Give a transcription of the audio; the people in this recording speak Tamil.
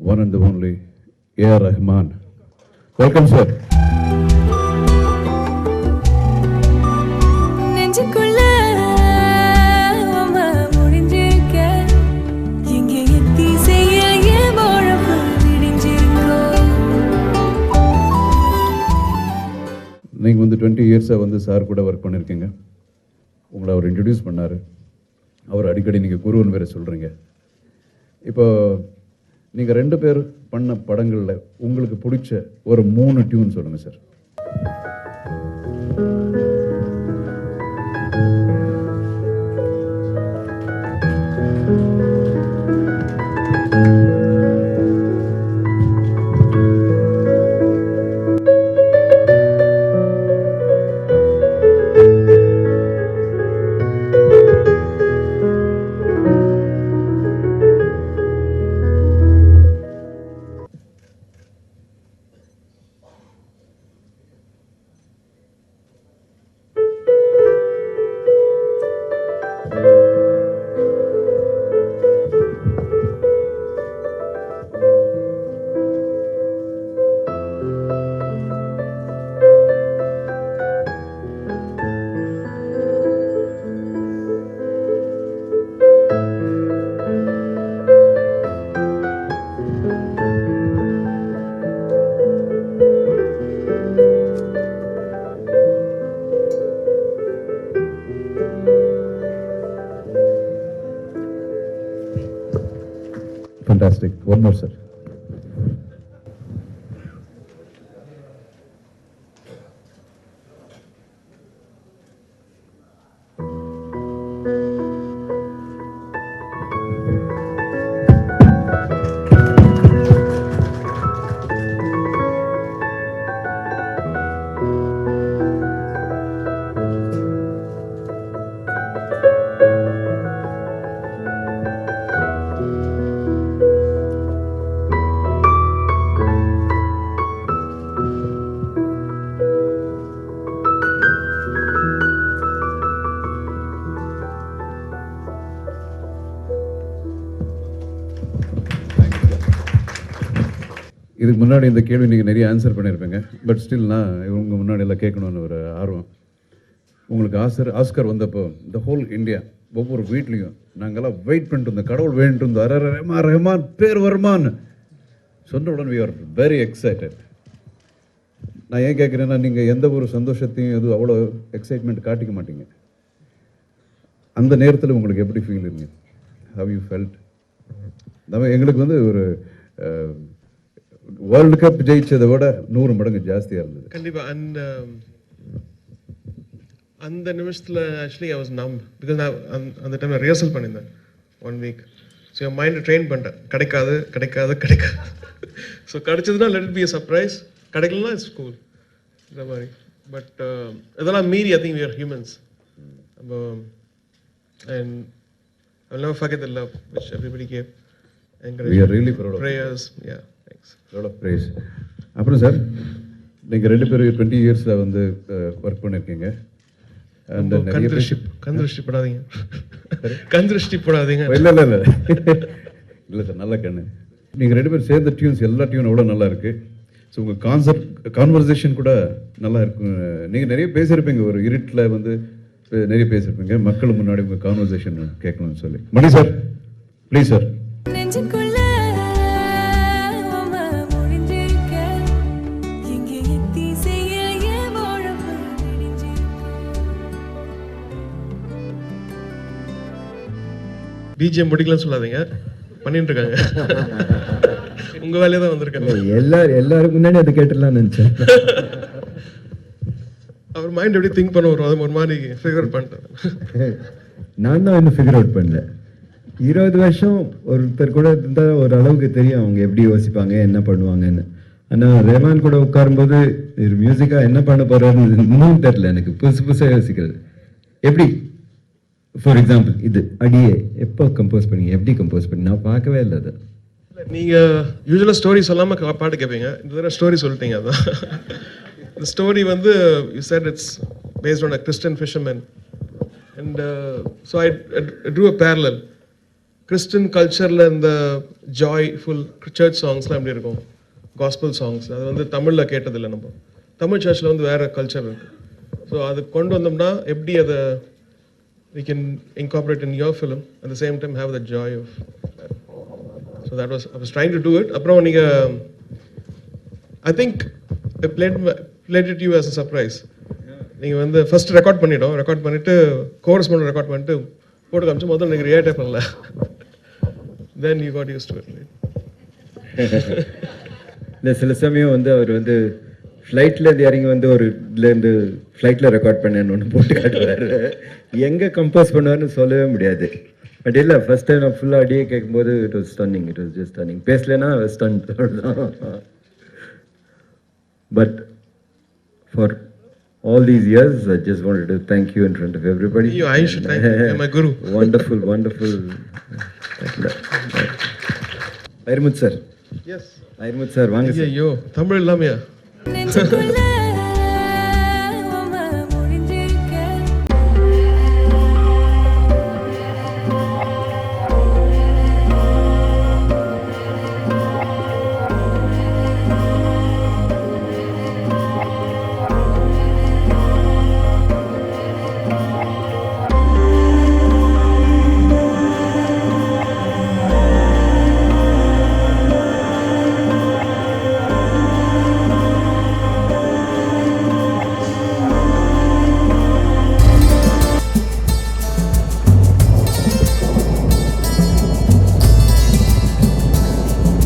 one and the only A.R. Rahman. Welcome, sir. நீங்கள் வந்து 20 இயர்ஸாக வந்து சார் கூட ஒர்க் பண்ணியிருக்கீங்க. உங்களை அவர் இன்ட்ரடியூஸ் பண்ணார். அவர் அடிக்கடி நீங்கள் குருவன் வேறு சொல்கிறீங்க. இப்போ நீங்கள் 2 பேர் பண்ண படங்களில் உங்களுக்கு பிடிச்ச ஒரு 3 டியூன் சொல்லுங்கள் sir. Fantastic. One more, sir. இதுக்கு முன்னாடி இந்த கேள்வி நீங்கள் நிறைய ஆன்சர் பண்ணியிருப்பீங்க. பட் ஸ்டில் நான் இவங்க முன்னாடி எல்லாம் கேட்கணுன்னு ஒரு ஆர்வம். உங்களுக்கு ஆஸ்கர் வந்தப்போ இந்த ஹோல் இந்தியா ஒவ்வொரு வீட்லேயும் நாங்கள்லாம் வெயிட் பண்ணிட்டு இருந்தோம். கடவுள் வேண்டிட்டு இருந்தோம். ரஹ்மான் பேர் வருமான்னு சொன்ன உடனே வி ஆர் வெரி எக்ஸைட்டட். நான் ஏன் கேட்குறேன்னா, நீங்கள் எந்த ஒரு சந்தோஷத்தையும் எதுவும் அவ்வளோ எக்ஸைட்மெண்ட் காட்டிக்க மாட்டீங்க. அந்த நேரத்தில் உங்களுக்கு எப்படி ஃபீல் இருந்தது? How you felt? எங்களுக்கு வந்து ஒரு வேர்ல்டு கப் ஜெயிச்சதை விட 100 மடங்கு ஜாஸ்தியாக இருந்தது. கண்டிப்பாக. அந்த நிமிஷத்தில் ஆக்சுவலி ஐ வாஸ் நம்ப். பிகாஸ் நான் அந்த டைமில் ரிஹர்சல் பண்ணியிருந்தேன் 1 வீக். ஸோ என் மைண்டை ட்ரெயின் பண்ணிட்டேன். கிடைக்காது. ஸோ கிடைச்சதுன்னா let it be a surprise, கிடைக்கலன்னா இட்ஸ் கூல் இந்த மாதிரி. பட் இதெல்லாம் மீறி I think we are humans. And I will never forget the love which everybody gave. We are really proud of prayers. Yeah, thanks. Lot of praise. அப்புறம் சார், நீங்கள் 2 பேரும் 20 இயர்ஸில் வந்து ஒர்க் பண்ணியிருக்கீங்க. அண்ட் கந்திருஷ்டி போடாதீங்க. இல்லை சார், நல்ல கண்ணு. நீங்கள் 2 பேரும் சேர்ந்த டியூன்ஸ் எல்லா டியூனும் எவ்வளோ நல்லா இருக்குது. ஸோ உங்கள் கான்வர்சேஷன் கூட நல்லா இருக்கும். நீங்கள் நிறைய பேசியிருப்பீங்க, ஒரு இருட்டில் வந்து நிறைய பேசியிருப்பீங்க. மக்கள் முன்னாடி உங்கள் கான்வர்சேஷன் கேட்கணும்னு சொல்லி. மணி சார், ப்ளீஸ் சார். பிஜிஎம் முடிக்கலன்னு சொல்லாதீங்க, பண்ணிட்டு இருக்காங்க. உங்க வேலையை தான் வந்திருக்காங்க. எல்லாரும் முன்னாடி அதை கேட்டுடலாம்னு நினைச்சேன். அவர் மைண்ட் எப்படி திங்க் பண்ண வரும், அது ஒரு மாதிரி ஃபிகர் அவுட் பண்ணிட்டேன். நான் தான் இன்னும் ஃபிகர் அவுட் பண்ணல. 20 வருஷம் ஒருத்தர் கூட இருந்தால் ஒரு அளவுக்கு தெரியும் அவங்க எப்படி யோசிப்பாங்க, என்ன பண்ணுவாங்கன்னு. ஆனால் ரஹ்மான் கூட உட்காரும்போது மியூசிக்காக என்ன பண்ண போறாருன்னு இன்னும் தெரியல எனக்கு. புதுசாக யோசிக்கிறது எப்படி. ஃபார் எக்ஸாம்பிள், இது அடியே எப்போ கம்போஸ் பண்ணி, எப்படி கம்போஸ் பண்ணி, நான் பார்க்கவே இல்லை அதை. நீங்கள் யூஸ்வலாக ஸ்டோரி சொல்லாமல் பாட்டு கேட்பீங்க, இந்த தடவை ஸ்டோரி சொல்லிட்டீங்க. அதான் இந்த ஸ்டோரி வந்து you said it's based on a Christian fisherman. And so I true a parallel. Christian கல்ச்சரில் இந்த ஜாய்ஃபுல் சர்ச் சாங்ஸ்லாம் எப்படி இருக்கும், காஸ்பல் சாங்ஸ், அது வந்து தமிழில் கேட்டதில்லை நம்ம. தமிழ் சர்ச்சில் வந்து வேறு கல்ச்சர் இருக்குது. ஸோ அது கொண்டு வந்தோம்னா எப்படி அதை we can incorporate in your film at the same time have the joy of that. So that was, I was trying to do it. அப்புறம் நீங்கள் I think I played it to you as a surprise. நீங்கள் வந்து ஃபர்ஸ்ட் ரெக்கார்ட் பண்ணிவிட்டு கோரஸ் மட்டும் ரெக்கார்ட் பண்ணிட்டு போட்டு காமிச்சு முதல்ல நீங்கள் ரியாக்டே பண்ணல. Then you got used to it, right? இல்லை சில சமயம் வந்து அவர் வந்து ஃப்ளைட்லேருந்து இறங்கி வந்து ஒரு இதுலேருந்து ஃப்ளைட்டில் ரெக்கார்ட் பண்ணேன்னு ஒன்று போட்டு காட்டுவார். எங்கே கம்போஸ் பண்ணுவார்னு சொல்லவே முடியாது. பட் இல்லை ஃபர்ஸ்ட் டைம் நான் ஃபுல்லாக அடியே கேட்கும்போது it was stunning, it was just stunning. பேசலைன்னா ஸ்டன் தான். But for all these years, I just wanted to thank you in front of everybody. I should thank you. You're my guru. Wonderful, wonderful. Airmut sir. Yes. Airmut sir, வாங்க sir. ஐயோ தமிழ் இல்லாமையா?